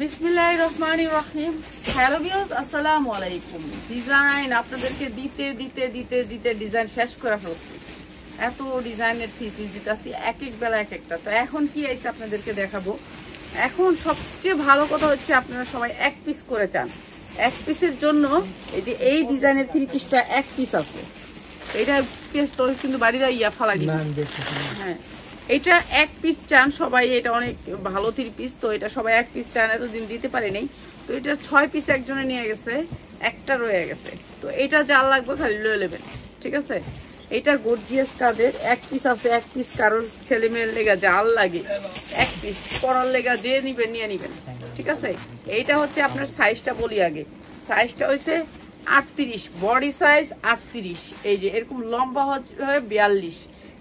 বিসমিল্লাহির রহমানির রহিম। Hello viewers, আসসালামু আলাইকুম। ডিজাইন আপনাদেরকে দিতে দিতে দিতে দিতে ডিজাইন শেষ করে ফেলছি। এত ডিজাইনের থ্রি পিস দিতেছি, এক এক বেলা এক একটা। তো এখন কি আইছে আপনাদেরকে দেখাবো। এখন সবচেয়ে ভালো কথা হচ্ছে আপনারা সবাই এক পিস করে চান। এক পিসের জন্য এই যে এই ডিজাইনের থ্রি পিসটা এক পিস আছে। এটা কিন্তু বাড়িরা ফালাই দিবে। হ্যাঁ, এটা এক পিস চান সবাই, এটা অনেক ভালো থ্রি পিস। তো এটা সবাই এক পিস চান, এতদিন দিতে পারেনি। তো এটা 6 পিস একজনে নিয়ে গেছে, একটা রয়ে গেছে। তো এটা যার লাগবে খালি লয়ে নেবেন, ঠিক আছে। এটা গর্জিয়াস কাজের এক পিস আছে। এক পিস কারোর ছেলে মেয়ের লেগা যার লাগে এক পিস পরার লেগা যে নিবেন নিয়ে নিবেন, ঠিক আছে। এইটা হচ্ছে আপনার সাইজটা বলি আগে। সাইজটা হয়েছে 38, বডি সাইজ 38। এই যে এরকম লম্বা হচ্ছে 42,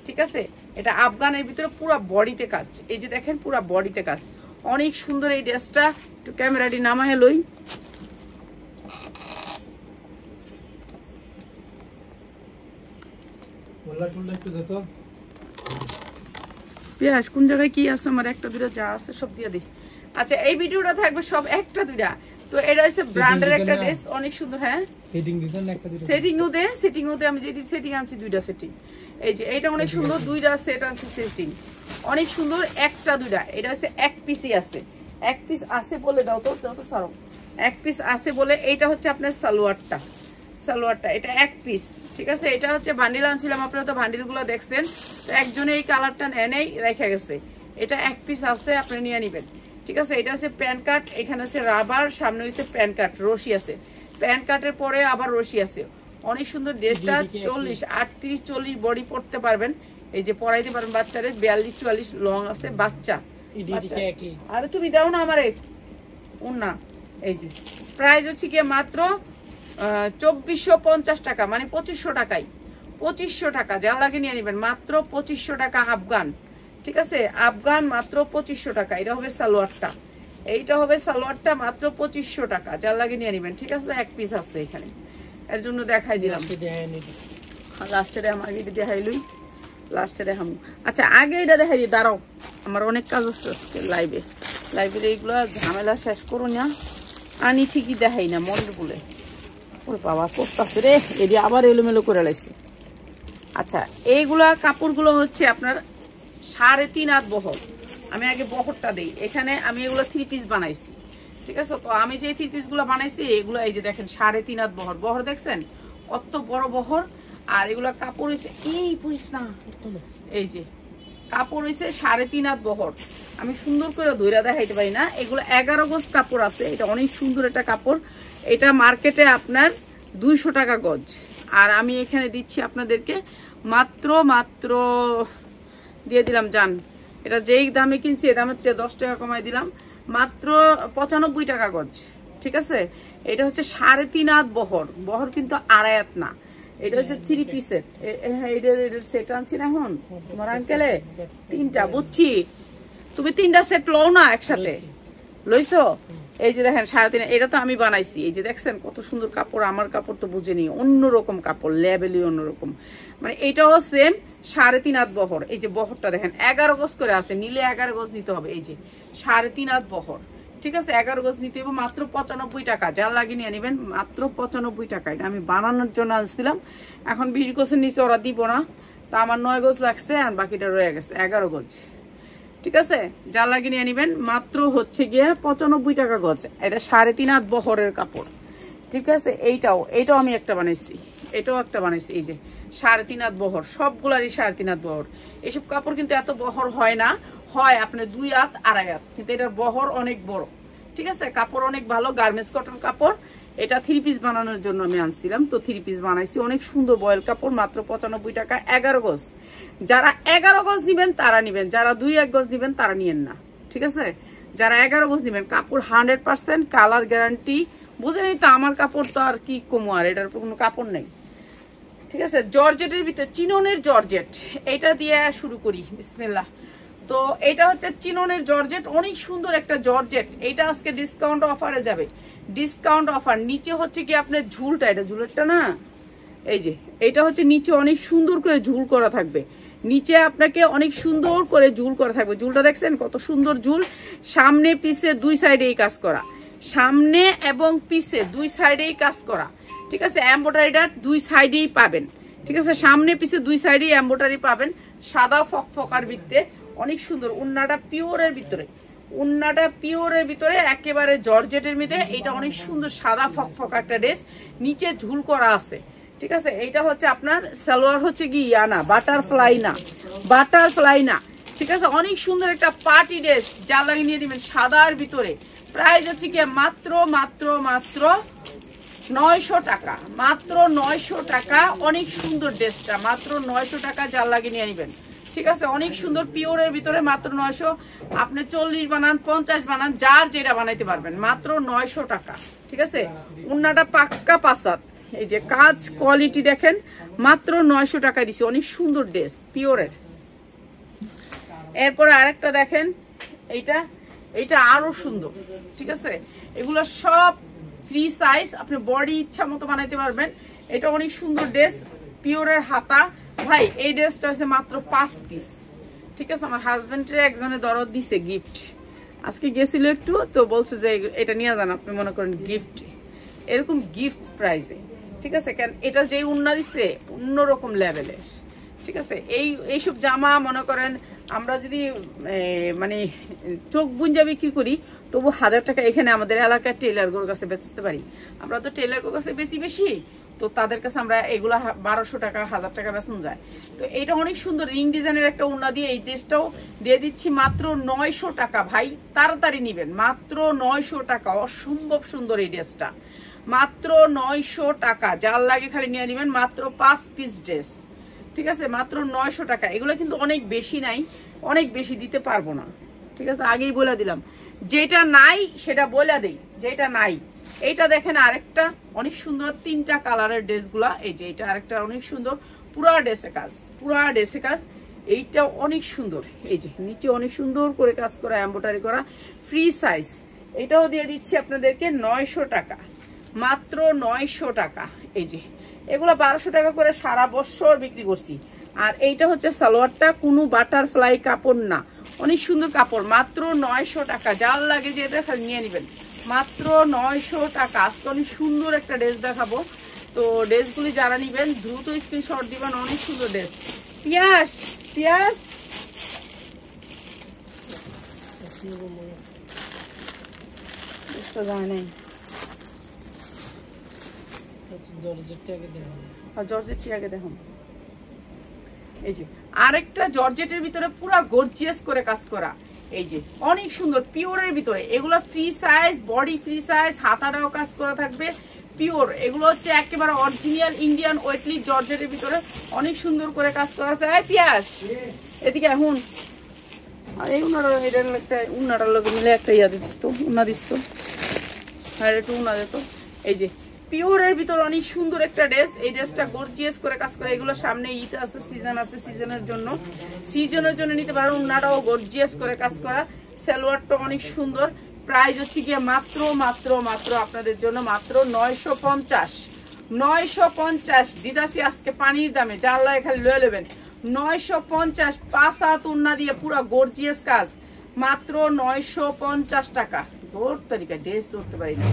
ঠিক আছে। এটা আফগানের ভিতরে পুরো বডিতে কাজ। এই যে দেখেন পুরো বডিতে কাজ, অনেক সুন্দর এই ড্রেসটা। একটু ক্যামেরাটি নামায় লই। পেঁয়াজ কোন জায়গায় কি আছে আমার একটা দুটা যা আছে সব দিয়ে দিই। আচ্ছা, এই ভিডিওটা থাকবে সব একটা দুটা। তো এটা হচ্ছে ব্র্যান্ডের একটা ড্রেস, অনেক সুন্দর। হ্যাঁ, সেটিংও দে আমি যেটি সেটিং আনছি দুইটা সেটিং। এই যে এইটা অনেক সুন্দর, দুইটা সেট আছে সেটিং, অনেক সুন্দর। একটা দুইটা এটা হচ্ছে এক পিসই আছে। এক পিস আছে বলে দাও তো সরো, এক পিস আছে বলে। এইটা হচ্ছে আপনার সালোয়ারটা এটা এক পিস, ঠিক আছে। এটা হচ্ছে বান্ডিল আনছিলাম, আপনারা তো বান্ডিল গুলো দেখছেন। তো একজনে এই কালারটা নেই রেখে গেছে। এটা এক পিস আছে, আপনি নিয়ে নিবেন, ঠিক আছে। এটা হচ্ছে প্যান কাট, এখানে হচ্ছে রাবার, সামনে হচ্ছে প্যান কাট, রশি আছে। প্যান কাটের পরে আবার রশি আছে। অনেক সুন্দর ড্রেসটা। 40, 38, 40 বডি পড়তে পারবেন। এই যে পরাইতে পারবেন বাচ্চাদের। 42, 44 লং আছে বাচ্চা। আরে তুমি দাও না আমারে না। এই যে প্রাইস হচ্ছে কি মাত্র 2450 টাকা, মানে 2500 টাকায়। 2500 টাকা যা লাগে নিয়ে নিবেন, মাত্র 2500 টাকা আফগান, ঠিক আছে। আফগান মাত্র 2500 টাকা। এটা হবে সালোয়ারটা, এইটা হবে সালোয়ারটা মাত্র 2500 টাকা যা লাগে নিয়ে নিবেন, ঠিক আছে। এক পিস আছে এখানে, এর জন্য দেখাই দিলাম। লাস্টে আমার এটা দেখাইলই, লাস্টে দেখাবো। আচ্ছা, আগে এটা দেখাই দিই, দাঁড়াও, আমার অনেক কাজ আছে লাইভে এইগুলো ঝামেলা শেষ করো না। আনি ঠিকই দেখাই না মনে বলে। ওর বাবা করতেছে রে, এটি আবার এলোমেলো করে লাইছে। আচ্ছা, এইগুলা কাপড়গুলো হচ্ছে আপনার 3.5 হাত বহর। আমি আগে বহরটা দিই। এখানে আমি এগুলো থ্রি পিস বানাইছি, ঠিক আছে। তো আমি যে থ্রি পিস গুলো বানাইছি এগুলো এই যে দেখেন 3.5 হাত বহর দেখছেন কত বড় বহর। আর এগুলা কাপড় হয়েছে এই পুরিস না, এই যে কাপড় হয়েছে 3.5 হাত বহর। আমি সুন্দর করে ধইরা দেখাইতে পারি না। এগুলো 11 গজ কাপড় আছে। এটা অনেক সুন্দর একটা কাপড়। এটা মার্কেটে আপনার 200 টাকা গজ, আর আমি এখানে দিচ্ছি আপনাদেরকে মাত্র দিয়ে দিলাম জান। এটা যেই দামে কিনছি এই দামের চেয়ে 10 টাকা কমাই দিলাম, মাত্র 95 টাকা গজ, ঠিক আছে। এটা হচ্ছে 3.5 হাত বহর কিন্তু 2.5 হাত না। এটা হচ্ছে থ্রি পিসের। এটার সেট আনছি না এখন তোমার আঙ্কেলে 3টা, বুঝছি। তুমি 3টা সেট লও না একসাথে, লইছো। এই যে দেখেন 3.5, এটা তো আমি বানাইছি। এই যে দেখছেন কত সুন্দর কাপড়। আমার কাপড় তো বুঝে নি, অন্যরকম কাপড়, লেভেলই অন্যরকম। মানে এইটাও সেম 3.5 হাত বহর। এই যে বহরটা দেখেন 11 গজ করে আছে, নিলে 11 গজ নিতে হবে। এই যে 3.5 হাত বহর, ঠিক আছে। 11 গজ নিতে হবে, মাত্র 95 টাকা যা লাগিয়ে নিয়ে নেবেন, মাত্র 95 টাকা। এটা আমি বানানোর জন্য আনছিলাম। এখন 20 গজের নিচে ওরা দিব না, তা আমার 9 গজ লাগছে, আর বাকিটা রয়ে গেছে 11 গজ, ঠিক আছে। যা লাগিয়ে নিয়ে নেবেন, মাত্র হচ্ছে গিয়ে 95 টাকা গজ। এটা 3.5 হাত বহরের কাপড়, ঠিক আছে। এইটাও আমি একটা বানাইছি, এটাও একটা বানাইছি। এই যে 3.5 হাত বহর, সবগুলারই 3.5 হাত বহর। এইসব কাপড় কিন্তু এত বহর হয় না, হয় আপনার 2 হাত 2.5 হাত, কিন্তু এটার বহর অনেক বড়, ঠিক আছে। কাপড় অনেক ভালো, গার্মেন্টস কটন কাপড়। এটা থ্রি পিস বানানোর জন্য আমি আনছিলাম, তো থ্রি পিস বানাইছি। অনেক সুন্দর বয়েল কাপড়, মাত্র 95 টাকা। 11 গজ। যারা 11 গজ নিবেন তারা নিবেন, যারা 2-1 গজ নিবেন তারা নিয়েন না, ঠিক আছে। যারা 11 গজ নিবেন, কাপড় 100% কালার গ্যারান্টি। বুঝেনি তো, আমার কাপড় তো আর কি কমো, আর এটার কোনো কাপড় নেই, ঠিক আছে। জর্জেটের ভিতরে চিননের জর্জেট, এটা দিয়ে শুরু করি, বিসমিল্লাহ। তো এটা হচ্ছে চিননের জর্জেট, অনেক সুন্দর একটা জর্জেট। এটা আজকে ডিসকাউন্ট অফারে যাবে, ডিসকাউন্ট অফার। নিচে হচ্ছে কি আপনার ঝুলটা, এটা ঝুলেরটা না, এই যে এটা হচ্ছে নিচে অনেক সুন্দর করে ঝুল করা থাকবে। নিচে আপনাকে অনেক সুন্দর করে ঝুল করা থাকবে। ঝুলটা দেখছেন কত সুন্দর ঝুল, সামনে পিছে দুই সাইডেই কাজ করা, সামনে এবং পিছে দুই সাইডেই কাজ করা। ঠিক আছে, এমব্রয়ডারিটা দুই সাইডেই পাবেন। ঠিক আছে, সামনে পিছে দুই সাইডেই এমব্রয়ডারি পাবেন, সাদা ফকফকার ভিতরে অনেক সুন্দর। উন্নাটা পিওরের ভিতরে, উন্নাটা পিওরের ভিতরে একেবারে জর্জেটের মধ্যে। এটা অনেক সুন্দর সাদা ফকফকা একটা ড্রেস, নিচে ঝুল করা আছে। ঠিক আছে, এইটা হচ্ছে আপনার সালোয়ার হচ্ছে কি ইয়ানা, বাটারফ্লাই না, বাটারফ্লাই না। ঠিক আছে, অনেক সুন্দর একটা পার্টি ড্রেস, যা লাগিয়ে নিয়ে দিবেন সাদার ভিতরে। প্রাইস হচ্ছে কি মাত্র মাত্র মাত্র 900 টাকা, মাত্র 900 টাকা। অনেক সুন্দর ড্রেসটা মাত্র 900 টাকা, যা লাগিয়ে নিয়ে নিবেন। ঠিক আছে, অনেক সুন্দর পিওরের ভিতরে মাত্র 900। আপনি 40 বানান 50 বানান, যার যেটা বানাইতে পারবেন, মাত্র 900 টাকা। ঠিক আছে, উন্নাটা পাক্কা পাসাত, এই যে কাজ কোয়ালিটি দেখেন, মাত্র 900 টাকায় দিছি। অনেক সুন্দর ড্রেস পিওরের। এরপরে আরেকটা দেখেন, এইটা এইটা আরো সুন্দর। ঠিক আছে, এগুলো সব ফ্রি সাইজ, আপনি বডি ইচ্ছা মতো বানাইতে পারবেন। এটা অনেক সুন্দর ড্রেস, পিওরের হাতা। ভাই এই ড্রেসটা হচ্ছে মাত্র 5 পিস। ঠিক আছে, আমার হাজবেন্ডের একজনে দরদ দিছে গিফট, আজকে গেছিল একটু, তো বলছে যে এটা নিয়ে যান, আপনি মনে করেন গিফট, এরকম গিফট প্রাইজে। ঠিক আছে, কারণ এটা যে উন্না দিচ্ছে অন্যরকম লেভেলের। ঠিক আছে, এইসব জামা মনে করেন আমরা যদি মানে চোখ বুঞ্জা বিক্রি করি, তবু 1000 টাকা এখানে আমাদের এলাকার টেলারগুলোর কাছে বেচতে পারি। আমরা তো টেলারগুলোর কাছে বেশি বেশি, তো তাদের কাছে আমরা এগুলা 1200 টাকা 1000 টাকা বেচন যায়। তো এটা অনেক সুন্দর রিং ডিজাইনের একটা উন্না দিয়ে এই ড্রেসটাও দিয়ে দিচ্ছি মাত্র 900 টাকা। ভাই তাড়াতাড়ি নিবেন, মাত্র 900 টাকা। অসম্ভব সুন্দর এই ড্রেসটা, মাত্র 900 টাকা। যার লাগে খালি নিয়ে নিবেন, মাত্র 5 পিস ড্রেস। ঠিক আছে, মাত্র 900 টাকা। এগুলো কিন্তু অনেক বেশি নাই, অনেক বেশি দিতে পারবো না। ঠিক আছে, আগেই বলে দিলাম, যেটা নাই সেটা বলে দেই, যেটা নাই। এইটা দেখেন আরেকটা অনেক সুন্দর, 3টা কালারের ড্রেসগুলা। এই যে এটা আরেকটা অনেক সুন্দর, পুরা ড্রেসে কাজ, পুরা ড্রেসে কাজ। এইটা অনেক সুন্দর, এই যে নিচে অনেক সুন্দর করে কাজ করা, এমব্রয়ডারি করা, ফ্রি সাইজ। এটাও দিয়ে দিচ্ছি আপনাদেরকে 900 টাকা, মাত্র 900 টাকা। এই যে এগুলা 1200 টাকা করে সারা বছর বিক্রি করছি। আর এইটা হচ্ছে সালোয়ারটা, কোনো বাটারফ্লাই কাপড় না, অনেক সুন্দর কাপড়, মাত্র 900 টাকা। যার লাগে যে এটা খালি নিয়ে নেবেন, মাত্র 900 টাকা। আজকে অনেক সুন্দর একটা ড্রেস দেখাবো, তো ড্রেসগুলি যারা নিবেন দ্রুত স্ক্রিনশট দিবেন। অনেক সুন্দর ড্রেস। পিয়াস পিয়াস যায় নাই, জর্জেট আগে দেখুন। এই যে আরেকটা জর্জেটের ভিতরে পুরো গর্জিয়াস করে কাজ করা, এই যে অনেক সুন্দর পিওরের ভিতরে। এগুলো free size, body free size, হাতাটাও কাজ করা থাকবে পিওর। এগুলো হচ্ছে একেবারে অরিজিনাল ইন্ডিয়ান ওয়েটলি জর্জেটের ভিতরে অনেক সুন্দর করে কাজ করা আছে। পিয়াস এদিকে এখন, আর এই উন্নাটার লোক মিলে একটা ইয়া দিস তো, উন্না দিস তো, হ্যাঁ একটু উন্না দিত। এই যে পিওরের ভিতর অনেক সুন্দর একটা ড্রেস, এই ড্রেসটা গর্জিয়াস করে কাজ করে। এগুলো সামনে ঈদ আছে, সিজন আছে, সিজনের জন্য নিতে পারো। উন্নাটাও গর্জিয়াস করে কাজ করা, সালোয়ারটা অনেক সুন্দর। প্রাইস হচ্ছে গিয়ে মাত্র মাত্র মাত্র আপনাদের জন্য মাত্র 950 দিদাসি আজকে পানির দামে, যার লাগে খালি লয়ে নেবেন। 950 5 হাত উন্না দিয়ে পুরো গর্জিয়াস কাজ, মাত্র 950 টাকা। দৌড় তালিকা ড্রেস ধরতে পারি না,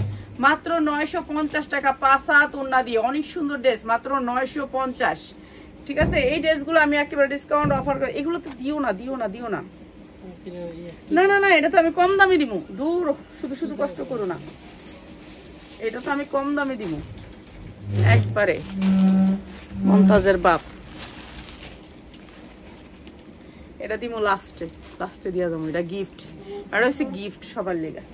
মাত্র 950 টাকা 5 হাত উন্না দিয়ে অনেক সুন্দর ড্রেস, মাত্র 950। ঠিক আছে, এই ড্রেসগুলো আমি একেবারে ডিসকাউন্ট অফার করি। এগুলো তো দিও না, দিও না, দিও না, না না না, এটা তো আমি কম দামে দিব। দূর, শুধু শুধু কষ্ট করো না, এটা তো আমি কম দামে দিব একবারে। মমতাজের বাপ, এটা দিব লাস্টে দিয়া যাবো। এটা গিফট, আর হচ্ছে গিফট সবার লেগে।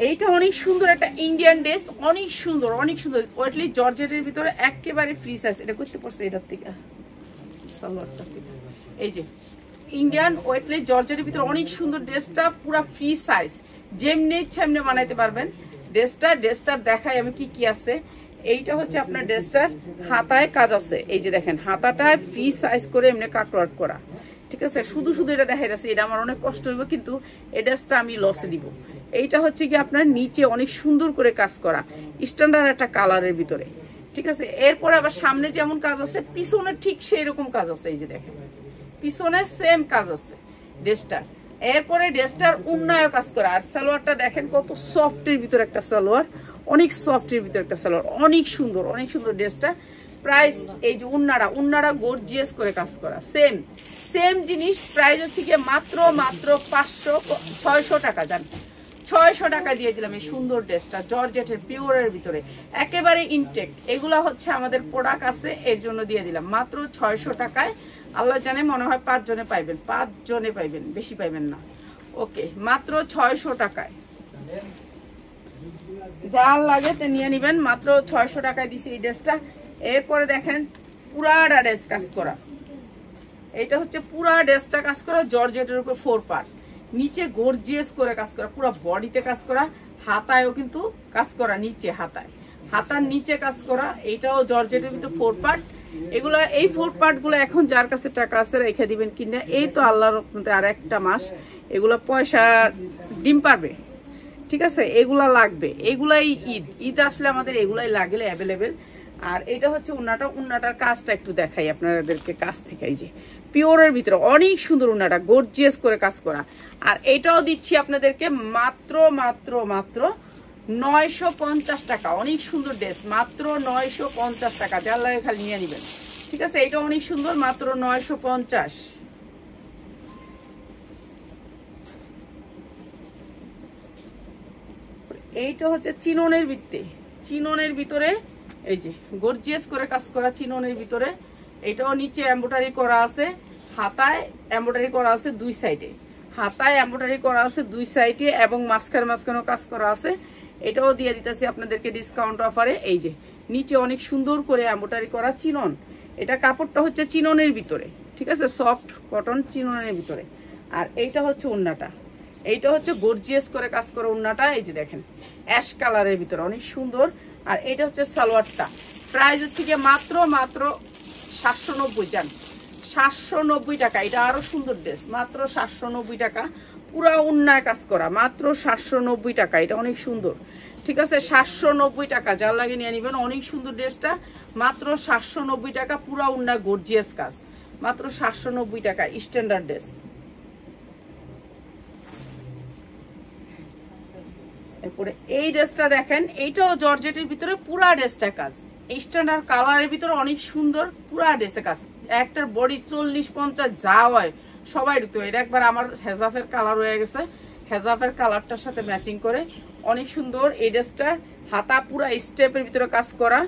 এইটা অনেক সুন্দর একটা ইন্ডিয়ান ড্রেস, অনেক সুন্দর, অনেক সুন্দর ওয়েটলি জর্জেটের ভিতরে একেবারে ফ্রি সাইজ। এটা করতে পারছে এটার থেকে, সালোয়ারটা থেকে। এই যে ইন্ডিয়ান ওয়েটলি জর্জেটের ভিতরে অনেক সুন্দর ড্রেসটা, পুরো ফ্রি সাইজ, যেমনি ইচ্ছা এমনি বানাইতে পারবেন ড্রেসটার দেখাই আমি কি কি আছে। এইটা হচ্ছে আপনার ড্রেসটার হাতায় কাজ আছে, এই যে দেখেন হাতাটায় ফ্রি সাইজ করে এমনি কাটওয়ার্ক করা। ঠিক আছে, শুধু শুধু এটা দেখাই যাচ্ছে, এটা আমার অনেক কষ্ট হইব, কিন্তু এই ড্রেসটা আমি লসে দিব। এইটা হচ্ছে কি আপনার নিচে অনেক সুন্দর করে কাজ করা, স্ট্যান্ডার্ড একটা কালারের ভিতরে। ঠিক আছে, এরপরে আবার সামনে যেমন কাজ আছে, পিছনে ঠিক সেই রকম কাজ আছে। এই যে দেখেন পিছনে সেম কাজ আছে ড্রেসটা। এরপরে ড্রেসটার উন্নয় কাজ করা, আর সালোয়ারটা দেখেন কত সফটের ভিতরে একটা সালোয়ার, অনেক সফটের ভিতরে একটা সালোয়ার, অনেক সুন্দর ড্রেসটা। প্রাইস এই যে উন্নারা গর্জিয়াস করে কাজ করা, সেম জিনিস। প্রাইস হচ্ছে গিয়ে মাত্র 600 টাকা। জান 600 টাকা দিয়ে দিলাম এই সুন্দর ড্রেসটা, জর্জেটের পিওরের ভিতরে একেবারে ইনটেক। এগুলা হচ্ছে আমাদের প্রোডাক্ট আছে, এর জন্য দিয়ে দিলাম মাত্র 600 টাকায়। আল্লাহ জানে মনে হয় 5 জনে পাইবেন, বেশি পাইবেন না। ওকে, মাত্র 600 টাকায় যা লাগে তে নিয়ে নিবেন, মাত্র 600 টাকায় দিছি এই ড্রেসটা। এরপরে দেখেন পুরাটা ড্রেস কাজ করা, এটা হচ্ছে পুরা ড্রেসটা কাজ করা জর্জেটের উপর 4 পার্ট, নিচে গর্জিয়াস করে কাজ করা, পুরো বডিতে কাজ করা, হাতায়ও কিন্তু কাজ করা, নিচে হাতার নিচে কাজ করা। এটাও জর্জেটের ভিতর 4 পার্ট। এগুলা এই 4 পার্ট গুলো এখন যার কাছে টাকা আছে রেখে দিবেন কিনা। এই তো আল্লাহর রহমতে আর একটা মাস এগুলা পয়সা ডিম পারবে, ঠিক আছে। এগুলা লাগবে, এগুলাই ঈদ আসলে আমাদের এগুলাই লাগলে অ্যাভেলেবেল। আর এটা হচ্ছে উন্নাটার কাজটা একটু দেখাই আপনাদেরকে কাছ থেকে। এই যে পিওরের ভিতরে অনেক সুন্দর উন্নাটা, গর্জিয়াস করে কাজ করা। আর এটাও দিচ্ছি আপনাদেরকে মাত্র 950 টাকা। অনেক সুন্দর ড্রেস, মাত্র 950 টাকা। যার লাগে খালি নিয়ে নিবেন, ঠিক আছে। এটা অনেক সুন্দর, মাত্র 950। এইটা হচ্ছে চিননের ভিতরে এই যে গর্জিয়াস করে কাজ করা চিননের ভিতরে। এটাও নিচে এমব্রয়ডারি করা আছে, হাতায় এমব্রয়ডারি করা আছে দুই সাইডে, এবং মাঝখানেও কাজ করা আছে। এটাও দিয়ে দিতেছি আপনাদেরকে ডিসকাউন্ট অফারে। এই যে নিচে অনেক সুন্দর করে এমব্রয়ডারি করা চিনন, এটা কাপড়টা হচ্ছে চিননের ভিতরে, ঠিক আছে, সফট কটন চিননের ভিতরে। আর এইটা হচ্ছে উন্নাটা, এইটা হচ্ছে গর্জিয়াস করে কাজ করা উন্নাটা। এই যে দেখেন অ্যাশ কালারের ভিতরে অনেক সুন্দর। আর এটা হচ্ছে সালোয়ারটা, প্রাইস হচ্ছে গিয়ে মাত্র 790। জান 790 টাকা। এটা আরো সুন্দর ড্রেস, মাত্র 790 টাকা, পুরা উন্নায় কাজ করা, মাত্র 790 টাকা। এটা অনেক সুন্দর, ঠিক আছে, 790 টাকা। যার লাগে নিয়ে নিবেন, অনেক সুন্দর ড্রেসটা, মাত্র 790 টাকা, পুরা উন্নায় গর্জিয়াস কাজ, মাত্র 790 টাকা, স্ট্যান্ডার্ড ড্রেস। এরপরে এই ড্রেসটা দেখেন, এইটাও জর্জেটের ভিতরে পুরা ড্রেসটা কাজ, স্ট্যান্ডার্ড কালারের ভিতরে অনেক সুন্দর, পুরা ড্রেসে কাজ। একটার বডি 40-50 যা হয় সবাই ঢুকতে। এটা একবার আমার হেজাফের কালার হয়ে গেছে, হেজাফের কালারটার সাথে ম্যাচিং করে অনেক সুন্দর এই ড্রেসটা। হাতা পুরা স্টেপের ভিতরে কাজ করা।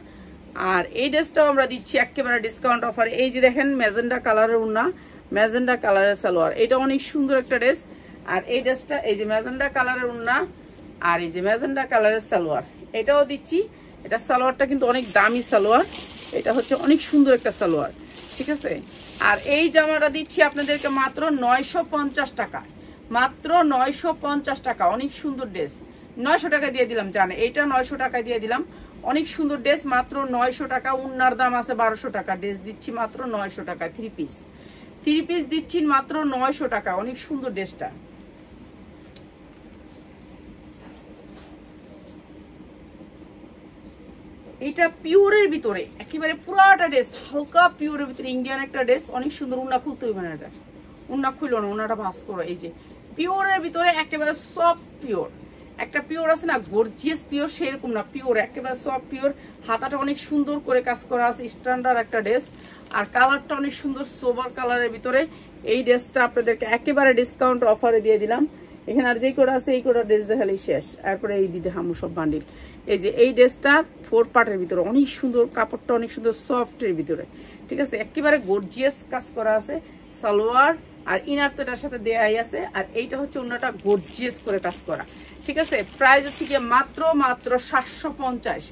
আর এই ড্রেসটাও আমরা দিচ্ছি একেবারে ডিসকাউন্ট অফারে। এই যে দেখেন ম্যাজেন্ডা কালারের উন্না, ম্যাজেন্ডা কালারের সালোয়ার, এটা অনেক সুন্দর একটা ড্রেস। আর এই ড্রেসটা এই যে ম্যাজেন্ডা কালারের উন্না, আর এই যে ম্যাজেন্ডা কালারের সালোয়ার, এটাও দিচ্ছি। এটা সালোয়ারটা কিন্তু অনেক দামি সালোয়ার, এটা হচ্ছে অনেক সুন্দর একটা সালোয়ার, ঠিক আছে। আর এই জামাটা দিচ্ছি আপনাদেরকে মাত্র 950 টাকা, মাত্র 950 টাকা। অনেক সুন্দর ড্রেস, 900 টাকা দিয়ে দিলাম। জানে এইটা 900 টাকা দিয়ে দিলাম, অনেক সুন্দর ড্রেস, মাত্র 900 টাকা। উন্নার দাম আছে 1200 টাকা, ড্রেস দিচ্ছি মাত্র 900 টাকা। থ্রি পিস দিচ্ছি মাত্র 900 টাকা, অনেক সুন্দর ড্রেসটা। এটা পিওরের ভিতরে একেবারে পুরাটা ড্রেস, হালকা পিওরের ভিতরে ইন্ডিয়ান একটা ড্রেস, অনেক সুন্দর। উন্না খুলতে হইবে না, এটা উন্না খুললো না, উন্নাটা ভাঁজ করো। এই যে পিওরের ভিতরে একেবারে সফট পিওর, একটা পিওর আছে না গর্জিয়াস পিওর, সেরকম না, পিওর একেবারে সফট পিওর। হাতাটা অনেক সুন্দর করে কাজ করা আছে, স্ট্যান্ডার্ড একটা ড্রেস। আর কালারটা অনেক সুন্দর সোবার কালারের ভিতরে। এই ড্রেসটা আপনাদেরকে একেবারে ডিসকাউন্ট অফারে দিয়ে দিলাম। এখানে আর যেই কোটা আছে এই কোটা ড্রেস দেখালেই শেষ, তারপরে এই দিদি হামু সব বান্ডিল। এই যে এই ড্রেসটা 4 পার্টের ভিতরে অনেক সুন্দর, কাপড়টা অনেক সুন্দর সফটের ভিতরে, ঠিক আছে, একেবারে গর্জিয়াস কাজ করা আছে। সালোয়ার আর ইনার তো এটার সাথে দেয়াই আছে। আর এইটা হচ্ছে অন্যটা গর্জিয়াস করে কাজ করা, ঠিক আছে। প্রাইস হচ্ছে গিয়ে মাত্র 750।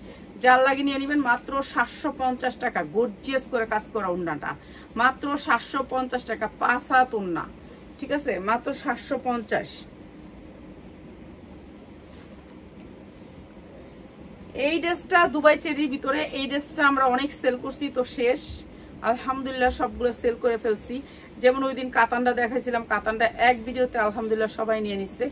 যার লাগে নিয়ে নিবেন, মাত্র 750 টাকা। গর্জিয়াস করে কাজ করা উন্নাটা, মাত্র 750 টাকা। 5 হাত উন্না, ঠিক আছে, মাত্র 750। এই ড্রেসটা দুবাই চেরির ভিতরে, এই ড্রেসটা আমরা অনেক সেল করছি, তো শেষ আলহামদুলিল্লাহ সবগুলো সেল করে ফেলছি। যেমন ওই দিন কাতানটা দেখাইছিলাম, কাতানটা এক ভিডিওতে আলহামদুলিল্লাহ সবাই নিয়ে নিচ্ছে।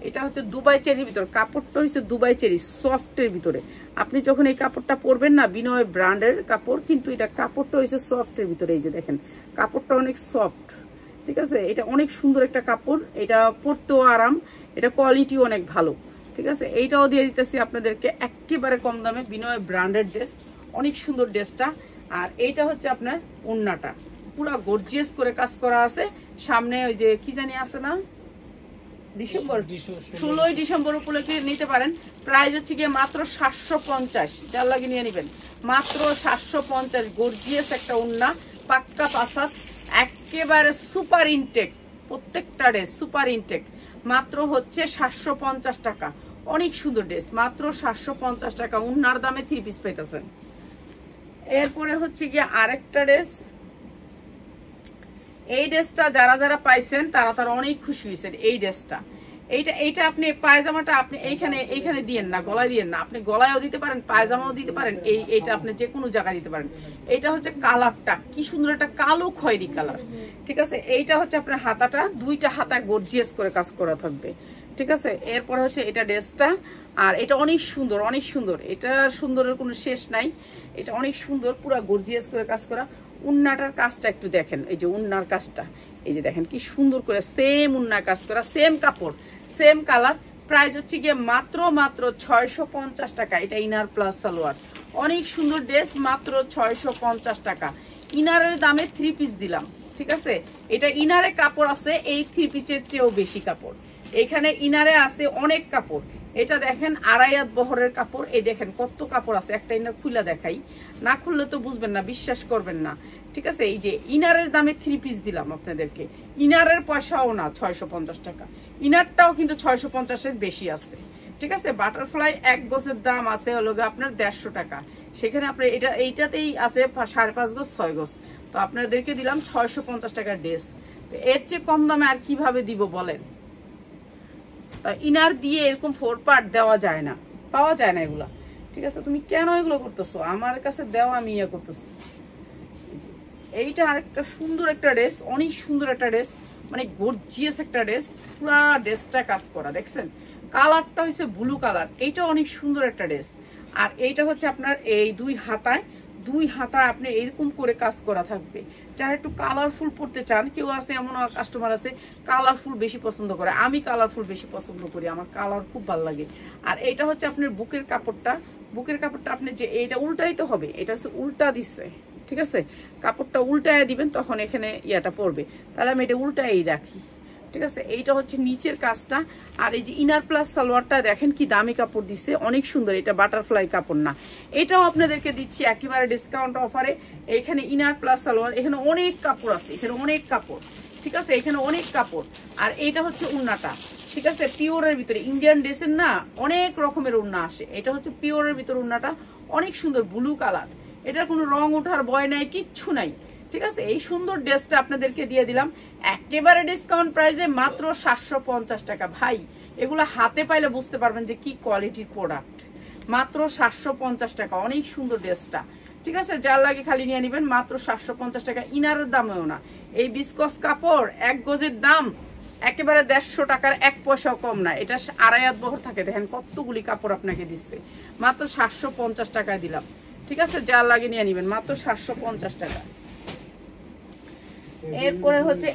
এটা হচ্ছে দুবাই চেরির ভিতরে, কাপড়টা হচ্ছে দুবাই চেরি সফটের ভিতরে। আপনি যখন এই কাপড়টা পরবেন না, বিনয় ব্র্যান্ডের কাপড়, কিন্তু এটা কাপড়টা হচ্ছে সফটের ভিতরে। এই যে দেখেন কাপড়টা অনেক সফট, ঠিক আছে, এটা অনেক সুন্দর একটা কাপড়, এটা পরতেও আরাম, এটা কোয়ালিটি অনেক ভালো। ঠিক আছে, এইটাও দিয়ে দিতেছি আপনাদেরকে একেবারে কম দামে, বিনয় ব্র্যান্ডেড ড্রেস, অনেক সুন্দর ড্রেসটা। আর এইটা হচ্ছে আপনার ওড়নাটা, পুরো গর্জিয়াস করে কাজ করা আছে। সামনে ওই যে কি জানি আছে না, ডিসেম্বর 16 ডিসেম্বর উপলক্ষে নিতে পারেন। প্রাইস হচ্ছে গিয়ে মাত্র 750, যার লাগে নিয়ে নেবেন মাত্র 750। গর্জিয়াস একটা ওড়না, পাক্কা পাসাত, একেবারে সুপার ইনটেক, প্রত্যেকটা ড্রেস সুপার ইনটেক, মাত্র হচ্ছে 750 টাকা। অনেক সুন্দর ড্রেস, মাত্র 750 টাকা। ওড়নার দামে 3 পিস পাইতেছেন। এরপরে হচ্ছে গিয়ে আরেকটা ড্রেস, এই ড্রেসটা যারা যারা পাইছেন তারা তারা অনেক খুশি হয়েছেন। এই ড্রেসটা, এইটা আপনি পায়জামাটা আপনি এইখানে দিয়েন না, গলায় দিয়েন না, আপনি গলায়ও দিতে পারেন, পায়জামাও দিতে পারেন, এইটা আপনি যে কোনো জায়গায় দিতে পারেন। এইটা হচ্ছে কালারটা কি সুন্দর, একটা কালো খয়েরি কালার। ঠিক আছে, এইটা হচ্ছে আপনার হাতাটা, দুইটা হাতায় গর্জিয়াস করে কাজ করা থাকবে। ঠিক আছে, এরপরে হচ্ছে এটা ড্রেসটা, আর এটা অনেক সুন্দর, অনেক সুন্দর, এটা সুন্দরের কোনো শেষ নাই, এটা অনেক সুন্দর, পুরো গর্জিয়াস করে কাজ করা। উন্নাটার কাজটা একটু দেখেন, এই যে উন্নার কাজটা, এই যে দেখেন কি সুন্দর করে সেম উন্নার কাজ করা, সেম কাপড়, সেম কালার। প্রাইস হচ্ছে গিয়ে মাত্র 650 টাকা। এটা ইনার প্লাস সালোয়ার, অনেক সুন্দর ড্রেস, মাত্র 650 টাকা। ইনারের দামে 3 পিস দিলাম। ঠিক আছে, এটা ইনারে কাপড় আছে এই 3 পিসের চেয়েও বেশি কাপড়, এখানে ইনারে আছে অনেক কাপড়। এটা দেখেন 2.5 হাত বহরের কাপড়, এই দেখেন কত কাপড় আছে। একটা ইনার খুলে দেখাই, না খুললে তো বুঝবেন না, বিশ্বাস করবেন না। ঠিক আছে, এই যে ইনারের দামে 3 পিস দিলাম আপনাদেরকে, ইনারের পয়সাও না 650 টাকা, ইনারটাও কিন্তু 650-এর বেশি আছে। ঠিক আছে, বাটারফ্লাই এক গজের দাম আছে হলো আপনার 150 টাকা, সেখানে আপনার এইটাতেই আছে 5.5 গজ 6 গজ, তো আপনাদেরকে দিলাম 650 টাকার ড্রেস। এর চেয়ে কম দামে আর কিভাবে দিব বলেন? ইনার দিয়ে এরকম 4 পার্ট দেওয়া যায় না, পাওয়া যায় না এগুলা। ঠিক আছে, তুমি কেন এগুলো করতেছো? আমার কাছে দেওয়া, আমি ইয়া করতেছি। এইটা আরেকটা সুন্দর একটা ড্রেস, অনেক সুন্দর একটা ড্রেস, মানে গর্জিয়াস একটা ড্রেস, পুরা ড্রেসটা কাজ করা, দেখছেন কালারটা হচ্ছে ব্লু কালার। এইটা অনেক সুন্দর একটা ড্রেস। আর এইটা হচ্ছে আপনার এই দুই হাতায় আপনি এরকম করে কাজ করা থাকবে। যারা একটু কালারফুল পড়তে চান, কেউ আছে এমন কাস্টমার আছে কালারফুল বেশি পছন্দ করে, আমি কালারফুল বেশি পছন্দ করি, আমার কালার খুব ভালো লাগে। আর এটা হচ্ছে আপনার বুকের কাপড়টা, আপনি যে এইটা উল্টাই তো হবে, এটা হচ্ছে উল্টা দিচ্ছে। ঠিক আছে, কাপড়টা উল্টায় দিবেন, তখন এখানে ইয়াটা পড়বে, তাহলে আমি এটা উল্টাই রাখি। ঠিক আছে, এইটা হচ্ছে নিচের কাজটা। আর এই যে ইনার প্লাস সালোয়ারটা দেখেন কি দামি কাপড় দিচ্ছে, অনেক সুন্দর। এটা বাটারফ্লাই কাপড় না, এটাও আপনাদেরকে দিচ্ছি একেবারে ডিসকাউন্ট অফারে। এখানে ইনার প্লাস সালোয়ার, এখানে অনেক কাপড় আছে, এখানে অনেক কাপড়। ঠিক আছে, এখানে অনেক কাপড়। আর এইটা হচ্ছে উন্নাটা। ঠিক আছে, পিওরের ভিতরে, ইন্ডিয়ান ড্রেসের না অনেক রকমের উন্না আসে, এটা হচ্ছে পিওরের ভিতরে উন্নাটা, অনেক সুন্দর ব্লু কালার। এটার কোনো রং ওঠার ভয় নাই, কিচ্ছু নাই। ঠিক আছে, এই সুন্দর ড্রেসটা আপনাদেরকে দিয়ে দিলাম একেবারে ডিসকাউন্ট প্রাইসে, মাত্র 750 টাকা। ভাই এগুলো হাতে পাইলে বুঝতে পারবেন যে কি কোয়ালিটির প্রোডাক্ট, মাত্র 750 টাকা। অনেক সুন্দর ড্রেসটা। ঠিক আছে, যার লাগে খালি নিয়ে নেবেন, মাত্র 750 টাকা। ইনারের দামেও না, এই বিস্কস কাপড় এক গজের দাম একেবারে 150 টাকার 1 পয়সাও কম না। এটা 2.5 হাত বহর থাকে, দেখেন কতগুলি কাপড় আপনাকে দিচ্ছে, মাত্র 750 টাকায় দিলাম। ঠিক আছে, যার লাগে নিয়ে নেবেন, মাত্র 750 টাকা। এরপরে হচ্ছে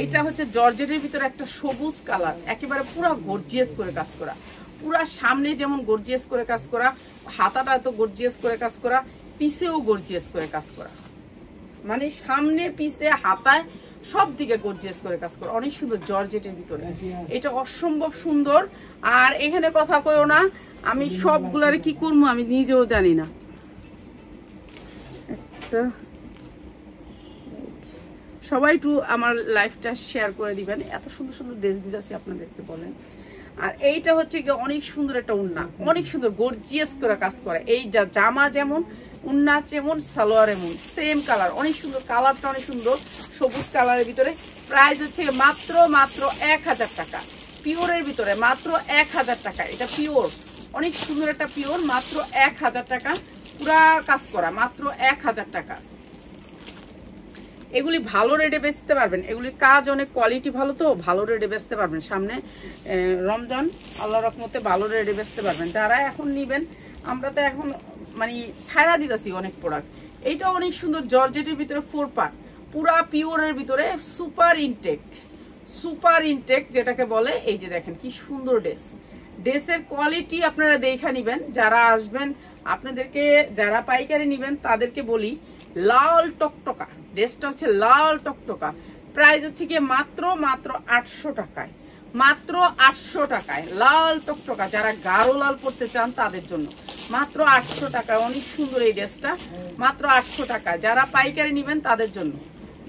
এইটা হচ্ছে জর্জেটের ভিতরে একটা সবুজ কালার, একেবারে পুরো গর্জিয়াস করে কাজ করা, পুরা সামনে যেমন গর্জিয়াস করে কাজ করা, হাতাটা এত গর্জিয়াস করে কাজ করা, পিছেও গর্জিয়াস করে কাজ করা, মানে সামনে পিছে হাতায় সব দিকে গর্জিয়াস করে কাজ করা, অনেক সুন্দর জর্জেটের ভিতরে। এটা অসম্ভব সুন্দর। আর এখানে কথা কইও না, আমি সবগুলারে কি করবো আমি নিজেও জানি না। সবাই একটু আমার লাইফটা শেয়ার করে দিবেন, এত সুন্দর সুন্দর ড্রেস দিতেছি আপনাদেরকে বলেন। আর এইটা হচ্ছে অনেক সুন্দর একটা উন্না, অনেক সুন্দর গর্জিয়াস করে কাজ করে। এই জামা যেমন, উন্না যেমন, সালোয়ার এমন, সেম কালার, অনেক সুন্দর কালারটা, অনেক সুন্দর সবুজ কালারের ভিতরে। প্রাইস হচ্ছে মাত্র 1000 টাকা, পিওরের ভিতরে মাত্র 1000 টাকা। এটা পিওর, অনেক সুন্দর একটা পিওর, মাত্র 1000 টাকা, পুরা কাজ করা, মাত্র 1000 টাকা। এগুলি ভালো রেটে বেচতে পারবেন, এগুলির কাজ অনেক কোয়ালিটি ভালো, তো ভালো রেটে বেচতে পারবেন। সামনে রমজান, আল্লাহ রহমতে ভালো রেটে বেচতে পারবেন। যারা এখন নিবেন, আমরা তো এখন মানে ছাড়া দিতেছি অনেক প্রোডাক্ট। এইটা অনেক সুন্দর জর্জেটের ভিতরে 4 পার্ট, পুরা পিওরের ভিতরে সুপার ইনটেক যেটাকে বলে। এই যে দেখেন কি সুন্দর ড্রেসের কোয়ালিটি আপনারা দেখে নিবেন। যারা আসবেন আপনাদেরকে, যারা পাইকারি নিবেন তাদেরকে বলি, লাল টকটকা ড্রেসটা হচ্ছে লাল টকটকা। প্রাইস হচ্ছে গিয়ে মাত্র 800 টাকায়, মাত্র 800 টাকায় লাল টকটকা। যারা গাঢ় লাল পড়তে চান তাদের জন্য মাত্র 800 টাকায় অনেক সুন্দর এই ড্রেসটা, মাত্র 800 টাকায়। যারা পাইকারি নিবেন তাদের জন্য,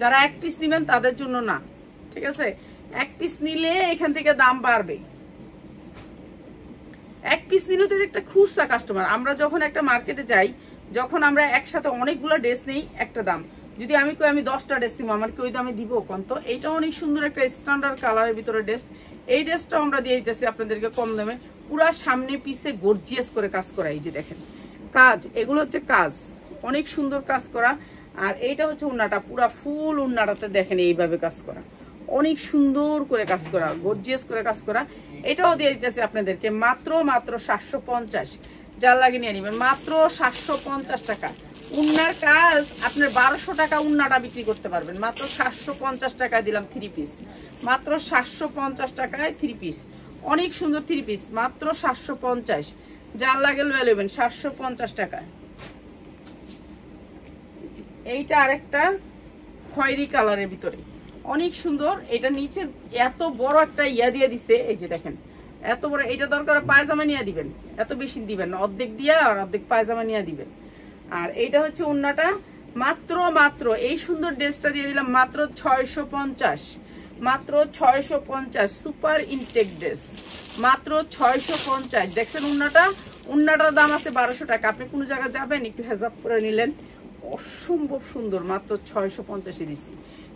যারা এক পিস নিবেন তাদের জন্য না, ঠিক আছে? এক পিস নিলে এখান থেকে দাম বাড়বে। এক পিস নিলে তো একটা খুচরা কাস্টমার। আমরা যখন একটা মার্কেটে যাই, যখন আমরা একসাথে অনেকগুলো ড্রেস নেই একটা দাম, যদি আমি 10টা ড্রেস নিবো, আমার কি ওই দামে দিব কোন? তো এইটা অনেক সুন্দর একটা স্ট্যান্ডার্ড কালারের ভিতরে ড্রেস। এই ড্রেসটা আমরা দিয়ে দিতেছি আপনাদেরকে কম দামে, পুরা সামনে পিছে গর্জিয়াস করে কাজ করা। এই যে দেখেন কাজ, এগুলো হচ্ছে কাজ, অনেক সুন্দর কাজ করা। আর এইটা হচ্ছে উন্নাটা, পুরা ফুল উন্নাটাতে দেখেন এইভাবে কাজ করা, অনেক সুন্দর করে কাজ করা, গর্জিয়াস করে কাজ করা। এটাও দিয়ে দিতেছি আপনাদেরকে মাত্র 750। যার লাগে নিয়ে নিবেন মাত্র 750 টাকা। উন্নার কাজ আপনার 1200 টাকা উন্নাটা বিক্রি করতে পারবেন, মাত্র 750 টাকায় দিলাম 3 পিস, মাত্র 750 টাকায় 3 পিস। অনেক সুন্দর 3 পিস, মাত্র 750। যার লাগে লয়ে নেবেন 750 টাকায়। এইটা আরেকটা খয়েরি কালারের ভিতরে অনেক সুন্দর। এটা নিচে এত বড় একটা ইয়া দিয়ে দিছে, এই যে দেখেন এত বড়। এটা দরকার পায়জামা নিয়ে দিবেন, এত বেশি দিবেন না, অর্ধেক দিয়ে আর অর্ধেক পায়জামা নিয়ে দিবেন। আর এইটা হচ্ছে উন্নাটা, মাত্র এই সুন্দর ড্রেসটা দিয়ে দিলাম মাত্র 650, মাত্র 650। সুপার ইনটেক ড্রেস, মাত্র 650। দেখছেন উন্নাটার দাম আছে 1200 টাকা। আপনি কোনো জায়গায় যাবেন একটু হেজাব করে নিলেন, অসম্ভব সুন্দর, মাত্র 650 দিচ্ছি।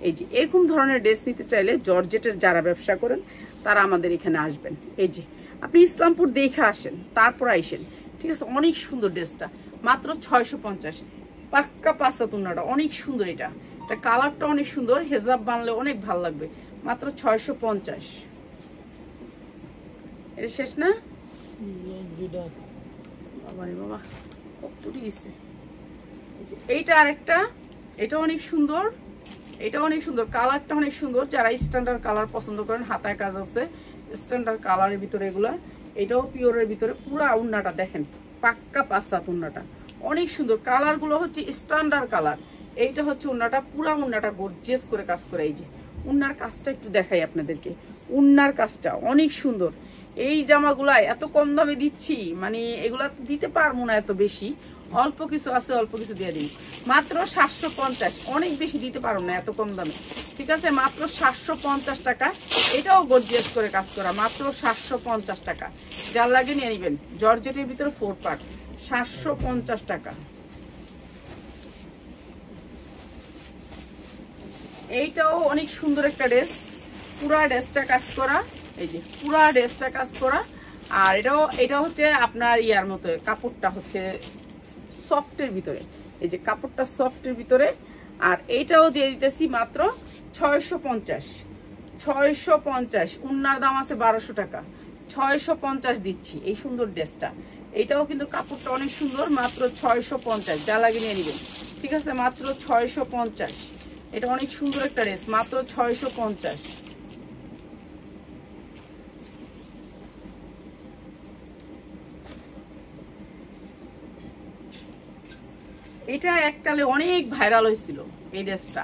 এই যে এরকম ধরনের ড্রেস নিতে চাইলে জর্জেটের যারা ব্যবসা করেন তারা আমাদের এখানে আসবেন। এই যে আপনি ইসলামপুর দেখে আসেন, তারপর আইসেন, ঠিক আছে? অনেক সুন্দর ড্রেসটা, মাত্র 650। পাক্কা পাঁচটা তুন্নাটা অনেক সুন্দর। এটা কালারটা অনেক সুন্দর, হেজাব বানলে অনেক ভালো লাগবে, মাত্র 650। এটা শেষ না বাবা, কতটি দিচ্ছে। এইটা আরেকটা, এটা অনেক সুন্দর, এটা অনেক সুন্দর, কালারটা অনেক সুন্দর। যারা স্ট্যান্ডার্ড কালার পছন্দ করেন, হাতায় কাজ আছে স্ট্যান্ডার্ড কালারের ভিতরে এগুলা। এটাও পিওরের ভিতরে, পুরা উন্নাটা দেখেন, পাক্কা পাঁচটা উন্নাটা অনেক সুন্দর। কালার গুলো হচ্ছে স্ট্যান্ডার্ড কালার। এইটা হচ্ছে উন্নাটা, পুরা উন্নাটা গর্জিয়াস করে কাজ করে। এই যে উন্নার কাজটা একটু দেখাই আপনাদেরকে, উন্নার কাজটা অনেক সুন্দর। এই জামাগুলা এত কম দামে দিচ্ছি, মানে এগুলা তো দিতে পারবো না এত বেশি, অল্প কিছু আছে, অল্প কিছু দিয়ে দিই, মাত্র 750। অনেক বেশি দিতে পারবো না এত কম দামে, ঠিক আছে? মাত্র 750 টাকা। এটাও গর্জিয়াস করে কাজ করা, মাত্র 750 টাকা। যার লাগে নিয়ে নিবেন। জর্জেটের ভিতরে 4 পার্ট, 750 টাকা। এইটাও অনেক সুন্দর একটা ড্রেস, পুরা ড্রেসটা কাজ করা। এই যে পুরা ড্রেসটা কাজ করা। আর এটা হচ্ছে আপনার ইয়ার মতো, কাপড়টা হচ্ছে সফটের ভিতরে। এই যে কাপড়টা সফটের ভিতরে। আর এইটাও দিয়ে দিতেছি মাত্র 650, 650। উন্নার দাম আছে 1200 টাকা, 650 দিচ্ছি এই সুন্দর ড্রেসটা। এটাও কিন্তু কাপড়টা অনেক সুন্দর, মাত্র 650। যা লাগে নিয়ে নিবেন, ঠিক আছে? মাত্র 650। এটা অনেক সুন্দর একটা ড্রেস, মাত্র 650। এটা এককালে অনেক ভাইরাল হয়েছিল এই ড্রেসটা,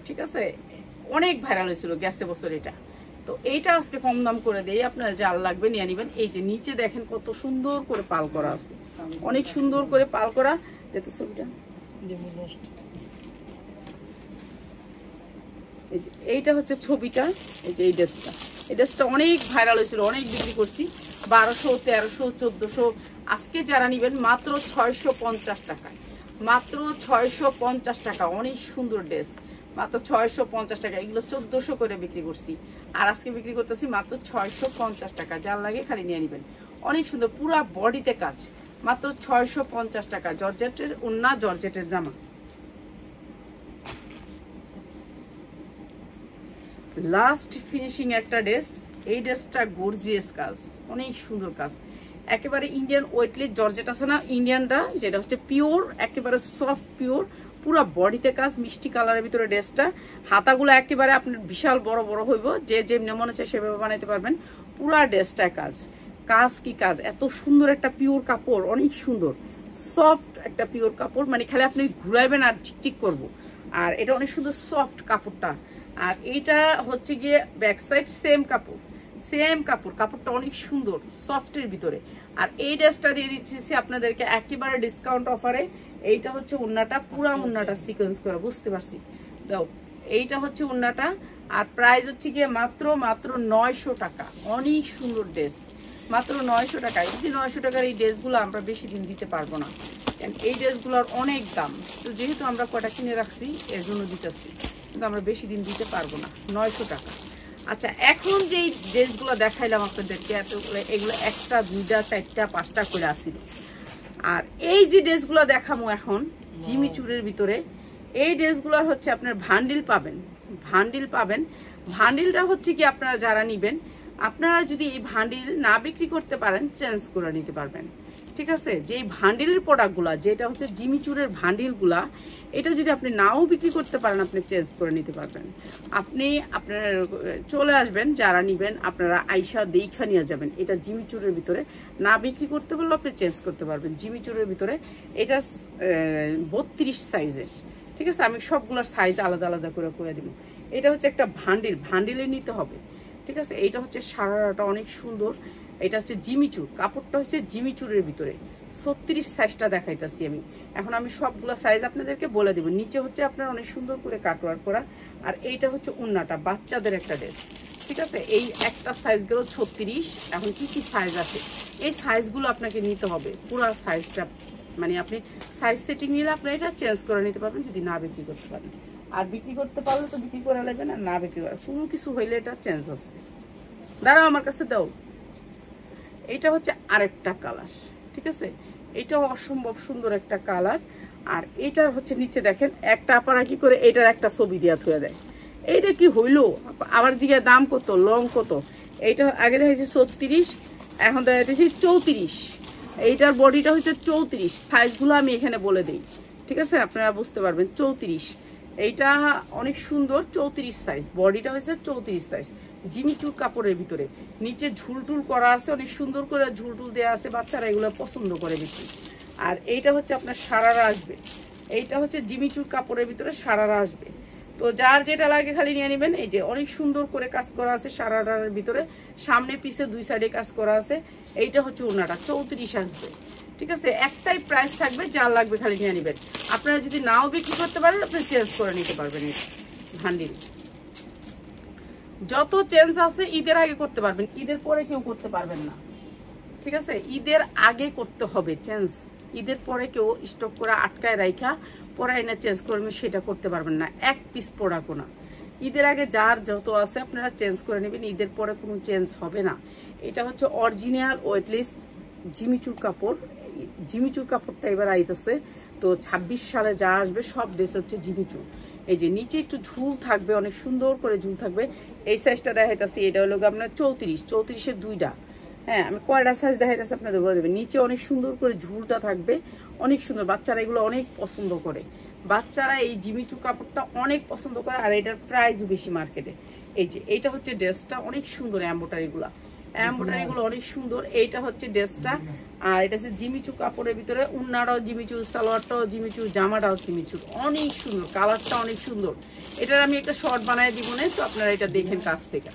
ঠিক আছে? অনেক ভাইরাল হয়েছিল গেছে বছর এটা। তো এইটা আজকে কম দাম করে দেই, আপনারা যার লাগবে নিয়ে নিবেন। এই যে নিচে দেখেন কত সুন্দর করে পাল করা আছে, অনেক সুন্দর করে পাল করা। ছবিটা এই যে এইটা হচ্ছে ছবিটা। এই যে এই ড্রেসটা অনেক ভাইরাল হয়েছিল, অনেক বিক্রি করছি, 1200, 1300, 1400। আজকে যারা নিবেন মাত্র 650 টাকা, মাত্র 650 টাকা। অনেক সুন্দর ড্রেস, মাত্র 650 টাকা। এগুলো 1400 করে বিক্রি করছি, আর আজকে বিক্রি করতেছি মাত্র 650 টাকা। যার লাগে খালি নিয়ে নিবেন। অনেক সুন্দর, পুরা বডিতে কাজ, মাত্র 650 টাকা। জর্জেটের ওন্না, জর্জেটের জামা। লাস্ট ফিনিশিং একটা ড্রেস। এই ড্রেসটা গর্জিয়াস কাজ, অনেক সুন্দর কাজ, একেবারে ইন্ডিয়ান ওয়েটলেস জর্জেট আছে না ইন্ডিয়ানটা, যেটা হচ্ছে পিওর, একেবারে সফট পিওর, পুরো বডিতে কাজ, মিষ্টি কালারের ভিতরে ড্রেসটা। হাতাগুলো একেবারে আপনার বিশাল বড় বড় হইব, যে যেমনি মনে হচ্ছে সেভাবে বানাইতে পারবেন। পুরা ড্রেসটা কাজ, কাজ কি কাজ, এত সুন্দর একটা পিওর কাপড়, অনেক সুন্দর সফট একটা পিওর কাপড়, মানে খালি আপনি ঘুরাইবেন আর চিকচিক করবো। আর এটা অনেক সুন্দর সফট কাপড়টা। আর এইটা হচ্ছে গিয়ে ব্যাক সাইড সেম কাপড়, সেম কাপড়, কাপড়টা অনেক সুন্দর সফটের ভিতরে। আর এই ড্রেসটা দিয়ে দিচ্ছি আপনাদেরকে একেবারে ডিসকাউন্ট অফারে। এইটা হচ্ছে ওন্নাটা, পুরা ওন্নাটা সিকোয়েন্স করা, বুঝতে পারছি দাও। এইটা হচ্ছে ওন্নাটা, আর প্রাইস হচ্ছে গিয়ে মাত্র 900 টাকা। অনেক সুন্দর ড্রেস, মাত্র 900 টাকা। এই যে 900 টাকার এই ড্রেসগুলো আমরা বেশি দিন দিতে পারবো না, এই ড্রেসগুলোর অনেক দাম। তো যেহেতু আমরা কটা কিনে রাখছি এর জন্য দিতেছি, কিন্তু আমরা বেশি দিন দিতে পারবো না। 900 টাকা। আচ্ছা, এখন যে ড্রেসগুলো দেখাইলাম আপনাদেরকে, এগুলো 1টা 2টা 4টা 5টা করে আসছিল। আর এই যে ড্রেসগুলো দেখাবো এখন জিমি চুরের ভিতরে, এই ড্রেসগুলো হচ্ছে আপনার ভান্ডিল পাবেন, ভান্ডিল পাবেন। ভান্ডিলটা হচ্ছে কি আপনারা যারা নিবেন, আপনারা যদি এই ভান্ডিল না বিক্রি করতে পারেন চেঞ্জ করে নিতে পারবেন, ঠিক আছে। যে ভান্ডিলের প্রোডাক্টগুলা, যেটা হচ্ছে জিমি চুরের ভান্ডিলগুলা, এটা যদি আপনি নাও বিক্রি করতে পারেন আপনি চেঞ্জ করে নিতে পারবেন। আপনি আপনার চলে আসবেন, যারা নিবেন আপনারা আইসা দেখা নিয়ে যাবেন। এটা জিমি চুরের ভিতরে না বিক্রি করতে পারলে আপনি চেঞ্জ করতে পারবেন। জিমি চুরের ভিতরে এটা 32 সাইজের, ঠিক আছে। আমি সবগুলোর সাইজ আলাদা আলাদা করে দিব। এটা হচ্ছে একটা ভান্ডিল, ভান্ডিলে নিতে হবে, ঠিক আছে। এইটা হচ্ছে সারাটা অনেক সুন্দর। এটা হচ্ছে জিমিচুর, কাপড়টা হচ্ছে জিমিচুরের ভিতরে 36 সাইজটা দেখাইতেছি আমি। এখন আমি সবগুলো সাইজ আপনাদেরকে বলে দিব। নিচে হচ্ছে আপনার অনেক সুন্দর করে কাটওয়ার্ক করা। আর এইটা হচ্ছে উন্নাটা, বাচ্চাদের একটা ড্রেস, ঠিক আছে। এই একটা সাইজ গেল 36। এখন কি কি সাইজ আছে, এই সাইজগুলো আপনাকে নিতে হবে, পুরো সাইজটা। মানে আপনি সাইজ সেটিং নিলে আপনি এটা চেঞ্জ করে নিতে পারবেন যদি না বিক্রি করতে পারেন। আর বিক্রি করতে পারলে তো বিক্রি করে নেবেন, আর না বিক্রি করে কোনো কিছু হইলে এটা চেঞ্জ আছে। দাঁড়াও আমার কাছে দাও। এইটা হচ্ছে আরেকটা কালার, ঠিক আছে। এটাও অসম্ভব সুন্দর একটা কালার। আর এটা হচ্ছে নিচে দেখেন একটা আপনারা কি করে এটার একটা ছবি দিয়া থুয়ে দেয়। এইটা কি হইলো আবার জিজ্ঞাসা দাম কত, লং কত। এইটা আগে দেখাইছি 36, এখন দেখাইতেছি 34। এইটার বডিটা হচ্ছে 34। সাইজগুলো আমি এখানে বলে দিই, ঠিক আছে, আপনারা বুঝতে পারবেন। 34, এইটা অনেক সুন্দর 34 সাইজ, বডিটা হচ্ছে 34 সাইজ। জিমিচুর কাপড়ের ভিতরে নিচে ঝুলটুল করা আছে, অনেক সুন্দর করে ঝুলটুল দেওয়া আছে, বাচ্চারা এগুলো পছন্দ করে বেশি। আর এইটা হচ্ছে আপনার সারারা আসবে, এইটা হচ্ছে জিমিচুর কাপড়ের ভিতরে সারারা আসবে। তো যার যেটা লাগে খালি নিয়ে নেবেন। এই যে অনেক সুন্দর করে কাজ করা আছে সারারার ভিতরে, সামনে পিছে 2 সাইডে কাজ করা আছে। এইটা হচ্ছে ওড়নাটা 34 আসবে, ঠিক আছে। একটাই প্রাইস থাকবে, যার লাগবে খালি নিয়ে নেবেন। আপনারা যদি নাও বিক্রি করতে পারেন আপনি চেঞ্জ করে নিতে পারবেন। এই ভান্ডিল যত চেঞ্জ আছে ঈদের আগে করতে পারবেন, ঈদের পরে কেউ করতে পারবেন না, ঠিক আছে। ঈদের আগে করতে হবে চেঞ্জ, ঈদের পরে কেউ স্টক করে আটকায় রাখা পরে এনে চেঞ্জ করবেন সেটা করতে পারবেন না, এক পিস প্রোডাক্টও না। ঈদের আগে যার যত আছে আপনারা চেঞ্জ করে নেবেন, ঈদের পরে কোনো চেঞ্জ হবে না। এটা হচ্ছে অরিজিনাল ওয়েটলেস জিমিচুর কাপড়। জিমিচুর কাপড়টা এবার আইতেছে, তো 26 সালে যা আসবে সব ড্রেস হচ্ছে জিমিচুর। এই যে নিচে একটু ঝুল থাকবে, অনেক সুন্দর করে ঝুল থাকবে। এই সাইজটা দেখাইতেছি, এটা হলো আপনার 34-34-এর 2টা। হ্যাঁ, আমি কয়টা সাইজ দেখাইতেছি আপনাদের বলে দেবেন। নিচে অনেক সুন্দর করে ঝুলটা থাকবে, অনেক সুন্দর। বাচ্চারা এগুলো অনেক পছন্দ করে, বাচ্চারা এই জিমিচু কাপড়টা অনেক পছন্দ করে। আর এটার প্রাইসও বেশি মার্কেটে। এই যে এইটা হচ্ছে ড্রেসটা, অনেক সুন্দর এমব্রয়ডারি গুলো অনেক সুন্দর। এইটা হচ্ছে ড্রেসটা। আর এটা হচ্ছে জিমিচু কাপড়ের ভিতরে, উন্নাটাও জিমিচু, সালোয়ারটাও জিমিচু, জামাটাও জিমিচু, অনেক সুন্দর, কালারটা অনেক সুন্দর। এটার আমি একটা শর্ট বানায় দিব না, তো আপনারা এটা দেখেন কাছ থেকে,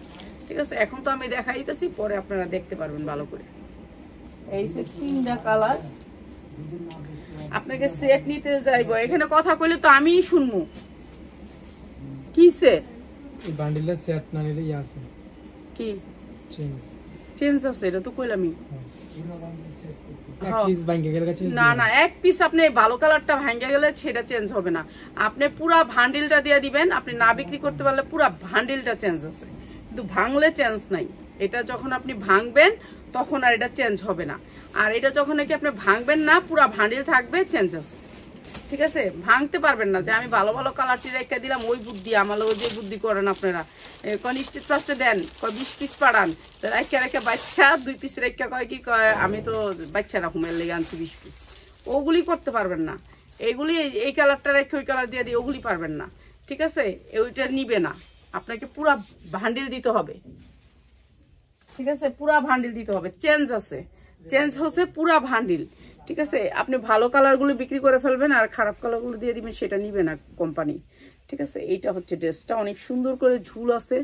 ঠিক আছে। এখন তো আমি দেখাই দিতেছি, পরে আপনারা দেখতে পারবেন ভালো করে। এই যে 3টা কালার, আপনাকে সেট নিতে যাইবো, এখানে কথা কইলে তো আমিই শুনবো। কিসে বান্ডিলের সেট না নিলে আছে কি চেঞ্জ আছে, এটা তো কইলামই। এক পিস ভাঙে গেলে না না, এক পিস আপনি ভালো কালারটা ভাঙে গেলে সেটা চেঞ্জ হবে না, আপনি পুরা ভান্ডিলটা দিয়ে দিবেন। আপনি না বিক্রি করতে পারলে পুরা ভান্ডিলটা চেঞ্জ আছে, কিন্তু ভাঙলে চেঞ্জ নাই। এটা যখন আপনি ভাঙবেন তখন আর এটা চেঞ্জ হবে না। আর এটা যখন নাকি আপনি ভাঙবেন না, পুরা ভান্ডিল থাকবে, চেঞ্জ আছে, ঠিক আছে। ভাঙতে পারবেন না যে আমি ভালো ভালো কালারটি রেখে দিলাম, ওই বুদ্ধি আমার ওই যে বুদ্ধি করেন আপনারা। স্টেট ফার্স্টে দেন 20 পিস পাড়ান, রেখে রেখে বাচ্চা 2 পিস রেখে কয় কি কয় আমি তো বাচ্চা রকমের লেগে আনছি 20 পিস, ওগুলি করতে পারবেন না। এগুলি এই কালারটা রেখে ওই কালার দিয়ে দিয়ে ওগুলি পারবেন না, ঠিক আছে? ওইটা নিবে না, আপনাকে পুরা ভান্ডিল দিতে হবে, ঠিক আছে? পুরা ভান্ডিল দিতে হবে। চেঞ্জ আছে, চেঞ্জ হচ্ছে পুরা ভান্ডিল, ঠিক আছে? আপনি ভালো কালারগুলো বিক্রি করে ফেলবেন আর খারাপ কালারগুলো দিয়ে দিবেন, সেটা নিবে না কোম্পানি, ঠিক আছে? এইটা হচ্ছে ড্রেসটা, অনেক সুন্দর করে ঝুল আছে।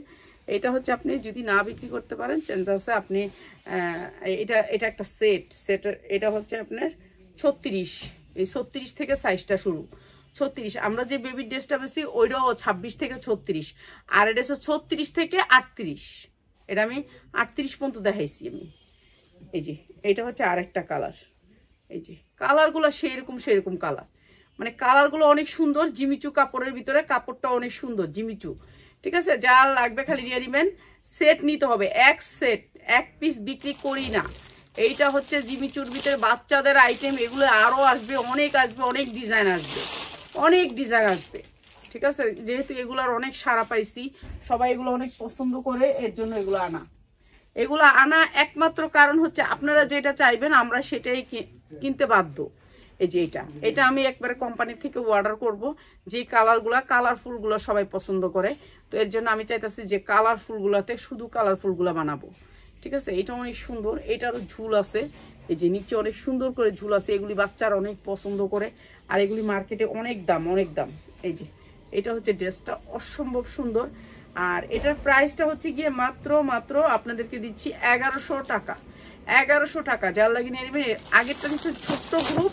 এটা হচ্ছে আপনি যদি না বিক্রি করতে পারেন, চেঞ্জ আছে, আপনি এটা একটা সেট, এটা হচ্ছে আপনার 36, এই 36 থেকে সাইজটা শুরু। 36 আমরা যে বেবির ড্রেসটা বেশি ওইটাও 26 থেকে 36, আর এটা হচ্ছে 36 থেকে 38, এটা আমি 38 পর্যন্ত দেখাইছি আমি। এই যে এটা হচ্ছে আরেকটা কালার, এই যে কালারগুলো সেরকম কালার, মানে কালারগুলো অনেক সুন্দর। জিমিচু কাপড়ের ভিতরে, কাপড়টা অনেক সুন্দর জিমিচু, ঠিক আছে? যা লাগবে খালি নিয়ে নিবেন। সেট নিতে হবে, এক সেট, এক পিস বিক্রি করি না। এইটা হচ্ছে জিমিচুর ভিতরে বাচ্চাদের আইটেম, এগুলো আরো আসবে, অনেক ডিজাইন আসবে, ঠিক আছে? যেহেতু এগুলোর অনেক সাড়া পাইছি, সবাই এগুলো অনেক পছন্দ করে, এর জন্য এগুলো আনা একমাত্র কারণ হচ্ছে আপনারা যেটা চাইবেন আমরা সেটাই কিনতে বাধ্য। এই যে এটা আমি একবারে কোম্পানি থেকে অর্ডার করব, যে কালারফুল গুলো সবাই পছন্দ করে, তো এর জন্য আমি চাইতেছি যে কালারফুল গুলাতে শুধু কালারফুল গুলা বানাবো, ঠিক আছে? এটা অনেক সুন্দর, এটারও ঝুল আছে, এই যে নিচে অনেক সুন্দর করে ঝুল আছে, এগুলি বাচ্চারা অনেক পছন্দ করে, আর এগুলি মার্কেটে অনেক দাম। এই যে এটা হচ্ছে ড্রেসটা অসম্ভব সুন্দর, আর এটার প্রাইসটা হচ্ছে গিয়ে মাত্র আপনাদেরকে দিচ্ছি 1100 টাকা। 1100 টাকা, যার লাগে নিয়ে নেবেন। আগেরটা হচ্ছে ছোট্ট গ্রুপ,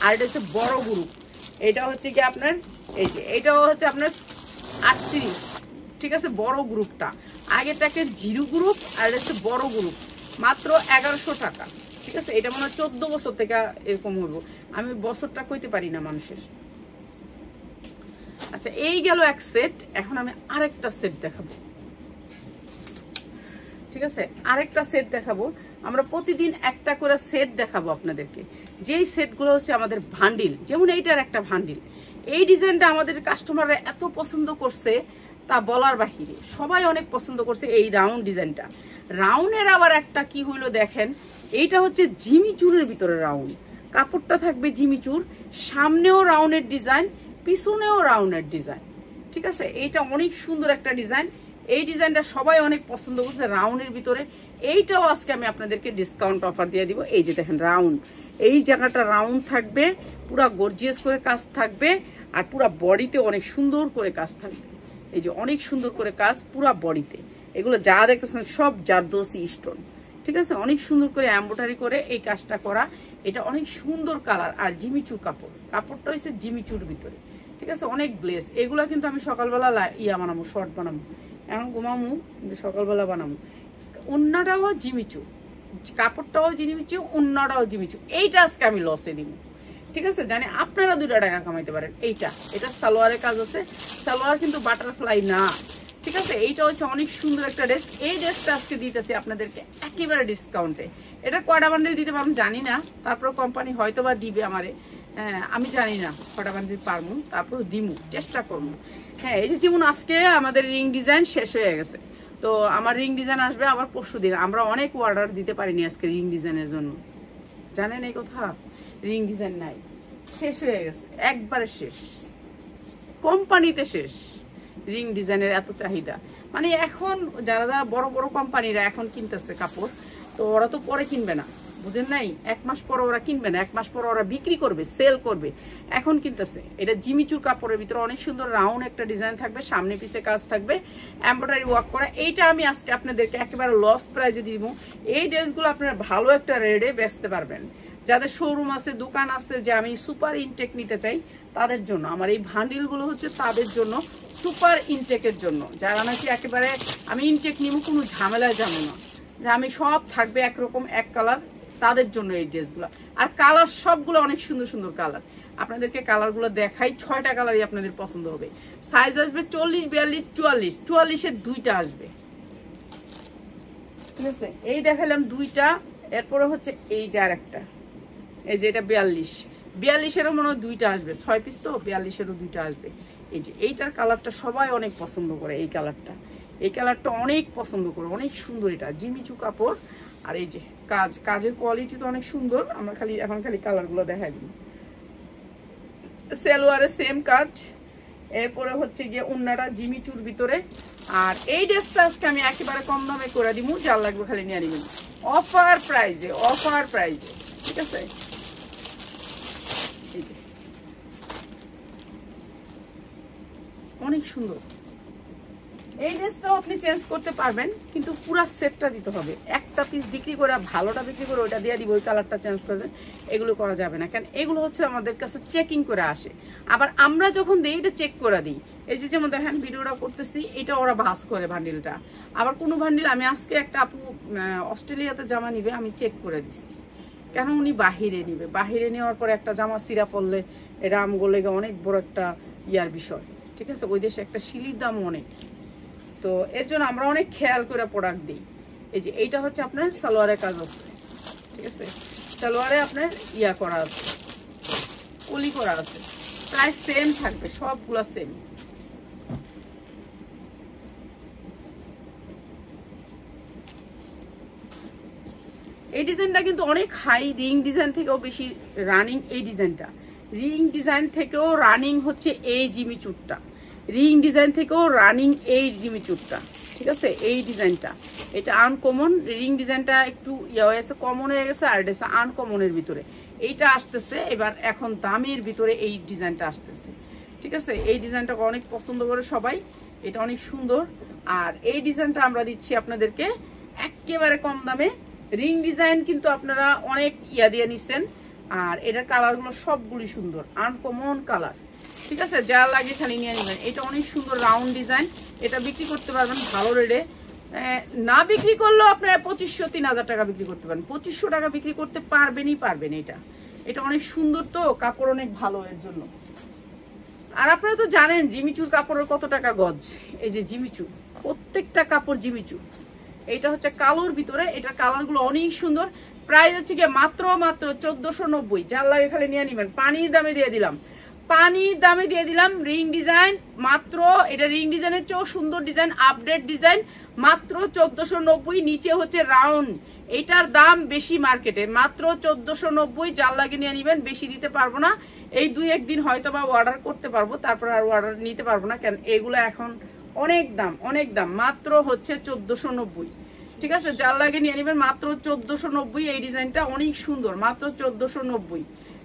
আর এটা হচ্ছে বড় গ্রুপ। এটা হচ্ছে কি আপনার, এই যে এটাও হচ্ছে আপনার 38, ঠিক আছে? বড় গ্রুপটা, আগেরটাকে 0 গ্রুপ, আর এটা হচ্ছে বড় গ্রুপ, মাত্র 1100 টাকা, ঠিক আছে? এটা মনে হয় 14 বছর থেকে এরকম হইব, আমি বছরটা কইতে পারি না মানুষের। আচ্ছা, এই গেল এক সেট। এখন আমি আরেকটা সেট দেখাবো, ঠিক আছে? আরেকটা সেট দেখাবো। আমরা প্রতিদিন একটা করে সেট দেখাবো আপনাদেরকে, যেই সেটগুলো হচ্ছে আমাদের ভান্ডিল। যেমন এইটার একটা ভান্ডিল, এই ডিজাইনটা আমাদের কাস্টমাররা এত পছন্দ করছে তা বলার বাহিরে, সবাই অনেক পছন্দ করছে এই রাউন্ড ডিজাইনটা। রাউন্ডের আবার একটা কি হইলো দেখেন, এইটা হচ্ছে জিমিচুরের ভিতরে রাউন্ড, কাপড়টা থাকবে জিমিচুর, সামনেও রাউন্ডের ডিজাইন, পিছনেও রাউন্ডের ডিজাইন, ঠিক আছে? এইটা অনেক সুন্দর একটা ডিজাইন, এই ডিজাইনটা সবাই অনেক পছন্দ করছে রাউন্ডের ভিতরে। এইটাও আজকে আমি আপনাদেরকে ডিসকাউন্ট অফার দিয়ে দিব। এই যে দেখেন রাউন্ড, এই জায়গাটা রাউন্ড থাকবে, পুরা গর্জিয়াস করে কাজ থাকবে, আর পুরা বডিতে অনেক সুন্দর করে কাজ থাকবে। এই যে অনেক সুন্দর করে কাজ পুরা বডিতে, এগুলো যা দেখতেছেন সব জারদোসি স্টোন, ঠিক আছে? অনেক সুন্দর করে এমব্রয়ডারি করে এই কাজটা করা, এটা অনেক সুন্দর কালার। আর জিমিচুর কাপড়টা হচ্ছে জিমিচুর ভিতরে, ঠিক আছে? অনেক গ্লেস। এগুলো কিন্তু আমি সকালবেলা বানাবো, শর্ট বানাবো, এখন ঘুমামু, কিন্তু সকালবেলা বানাবো। ওন্নাটাও জিমিচু, কাপড়টাও জিমিচু, ওন্নাটাও জিমিচু। এইটা আজকে আমি লসে দিব, ঠিক আছে? জানি আপনারা 2 টাকা কামাইতে পারেন। এটা সালোয়ারের কাজ আছে, সালোয়ার কিন্তু বাটারফ্লাই না, ঠিক আছে? এইটা হচ্ছে অনেক সুন্দর একটা ড্রেস। এই ড্রেসটা আজকে দিতেছি আপনাদেরকে একেবারে ডিসকাউন্টে। এটা কয়টা বান্ডেল দিতে পারবো জানি না, তারপর কোম্পানি হয়তো বা দিবে আমারে, আমি জানি না কয়টা বান্ডেল পারবো, তারপর দিমু, চেষ্টা করবো। হ্যাঁ, এই যে যেমন আজকে আমাদের রিং ডিজাইন শেষ হয়ে গেছে, তো আমার রিং ডিজাইন আসবে আবার পরশুদিন। আমরা অনেক অর্ডার দিতে পারিনি আজকে রিং ডিজাইনের জন্য, জানেন এই কথা? রিং ডিজাইন নাই, শেষ হয়ে গেছে, একবারে শেষ, কোম্পানিতে শেষ। রিং ডিজাইনের এত চাহিদা, মানে এখন যারা বড় বড় কোম্পানিরা এখন কিনতেছে কাপড়, তো ওরা তো পরে কিনবে না, বুঝেন নাই? 1 মাস পর ওরা কিনবে না, 1 মাস পর ওরা বিক্রি করবে, সেল করবে, এখন কিনতেছে। এটা জিমিচুর কাপড়ের ভিতরে অনেক সুন্দর রাউন্ড একটা ডিজাইন থাকবে, সামনে পিছে কাজ থাকবে, এমব্রয়ডারি ওয়ার্ক করা। এইটা আমি আজকে আপনাদেরকে একেবারে লস প্রাইজে দিব। এই ড্রেসগুলো আপনারা ভালো একটা রেটে বেচতে পারবেন। যাদের শোরুম আছে, দোকান আছে, যে আমি সুপার ইনটেক নিতে চাই তাদের জন্য আমার এই ভান্ডিল গুলো হচ্ছে, তাদের জন্য সুপার ইনটেকের জন্য, যারা নাকি একেবারে আমি ইনটেক নিব, কোনো ঝামেলায় যাবো না, যে আমি সব থাকবে একরকম এক কালার, তাদের জন্য এই ড্রেসগুলো। আর কালার সবগুলো অনেক সুন্দর সুন্দর কালার, আপনাদেরকে কালারগুলো দেখাই। 6টা কালারই আপনাদের পছন্দ হবে। সাইজ আসবে 40, 42, 44, 44-এর 2টা আসবে, ঠিক আছে? এই দেখালাম 2টা, এরপরে হচ্ছে এই যে আর একটা, এই যে এটা 42-এরও মনে হয় 2টা আসবে, 6 পিস তো, 42-এরও 2টা আসবে। এই যে এইটার কালারটা সবাই অনেক পছন্দ করে, এই কালারটা অনেক পছন্দ করে, অনেক সুন্দর। এটা জিমিচু কাপড়, আর এই যে কাজের কোয়ালিটি তো অনেক সুন্দর। আমরা এখন খালি কালারগুলো দেখাই দিই। সালোয়ারে সেম কাজ, এরপরে হচ্ছে গিয়ে উন্নাটা জিমিচুর ভিতরে। আর এই ড্রেসটা আজকে আমি একেবারে কম দামে করে দিব, যার লাগবে খালি নিয়ে নিবেন অফার প্রাইজে, অফার প্রাইজে, ঠিক আছে। অনেক সুন্দর এই ড্রেসটাও আপনি চেঞ্জ করতে পারবেন, কিন্তু পুরা সেটটা দিতে হবে। একটা পিস বিক্রি করে ভালোটা বিক্রি করে ওইটা দিয়ে দিব, ওই কালারটা চেঞ্জ করবেন, এগুলো করা যাবে না। কারণ এগুলো হচ্ছে আমাদের কাছে চেকিং করে আসে, আবার আমরা যখন দিই এটা চেক করে দিই। এই যে যেমন দেখেন ভিডিওটা করতেছি, এটা ওরা ভাঁজ করে ভান্ডিলটা। আবার কোনো ভান্ডিল আমি আজকে একটা আপু অস্ট্রেলিয়াতে জামা নিবে, আমি চেক করে দিছি, কেন উনি বাহিরে নিবে, বাহিরে নেওয়ার পরে একটা জামা সিরা পড়লে এটা আমগুলো অনেক বড় একটা ইয়ার বিষয়, ঠিক আছে। ওই দেশে একটা শিলির দাম অনেক, তো এর জন্য আমরা অনেক খেয়াল করে প্রোডাক্ট দিই। এই যে এইটা হচ্ছে আপনার সালোয়ারের কাজ আছে, ঠিক আছে। সালোয়ারে আপনার ইয়া করা আছে, কলি করা আছে, প্রায় সেম থাকবে, সবগুলা সেম। এই ডিজাইনটা কিন্তু অনেক হাই, রিং ডিজাইন থেকেও বেশি রানিং এই ডিজাইনটা। রিং ডিজাইন থেকেও রানিং হচ্ছে এই জিমিচুরটা, রিং ডিজাইন থেকেও রানিং এই জিমিচুরটা, ঠিক আছে। এই ডিজাইনটা এটা আনকমন, রিং ডিজাইনটা একটু ইয়ে হয়ে গেছে, কমন হয়ে গেছে, আর এটা আনকমনের ভিতরে এইটা আসতেছে এবার। এখন দামের ভিতরে এই ডিজাইনটা আসতেছে, ঠিক আছে। এই ডিজাইনটা অনেক পছন্দ করে সবাই, এটা অনেক সুন্দর। আর এই ডিজাইনটা আমরা দিচ্ছি আপনাদেরকে একেবারে কম দামে। রিং ডিজাইন কিন্তু আপনারা অনেক ইয়া দিয়ে নিচ্ছেন, আর এটার কালার গুলো সবগুলি সুন্দর, আনকমন কালার, ঠিক আছে। যা লাগে খালি নিয়ে নেবেন। এটা অনেক সুন্দর রাউন্ড ডিজাইন, এটা বিক্রি করতে পারবেন ভালো রেটে। না বিক্রি করলেও আপনারা 2500-3000 টাকা বিক্রি করতে পারেন, 2500 টাকা বিক্রি করতে পারবেনই পারবেন। এটা অনেক সুন্দর, তো কাপড় অনেক ভালো এর জন্য। আর আপনারা তো জানেন জিমিচুর কাপড়ের কত টাকা গজ। এই যে জিমিচু, প্রত্যেকটা কাপড় জিমিচু। এটা হচ্ছে কালোর ভিতরে, এটা কালার গুলো অনেক সুন্দর। প্রাইস হচ্ছে গিয়ে মাত্র 1490, যার লাগে খালি নিয়ে নিবেন। পানির দামে দিয়ে দিলাম, পানির দামে দিয়ে দিলাম। রিং ডিজাইন মাত্র, এটা রিং ডিজাইনের চেয়েও সুন্দর ডিজাইন, আপডেট ডিজাইন, মাত্র 1490। নিচে হচ্ছে রাউন্ড, এটার দাম বেশি মার্কেটে, মাত্র 1490। যার লাগে নিয়ে নিবেন, বেশি দিতে পারবো না। এই 2-1 দিন হয়তো বা অর্ডার করতে পারবো, তারপর আর অর্ডার নিতে পারবো না, কারণ এগুলো এখন অনেক দাম, অনেক দাম। মাত্র হচ্ছে 1490, ঠিক আছে। যার লাগে নিয়ে নিবেন মাত্র 1490। এই ডিজাইনটা অনেক সুন্দর, মাত্র 1490,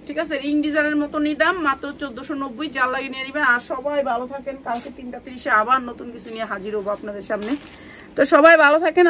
ঠিক আছে। রিং ডিজাইনের মতো নিদাম, মাত্র 1490। যার লাগে নিয়ে নিবেন। আর সবাই ভালো থাকেন, কালকে 3টা 30-এ আবার নতুন কিছু নিয়ে হাজির হবো আপনাদের সামনে। তো সবাই ভালো থাকেন।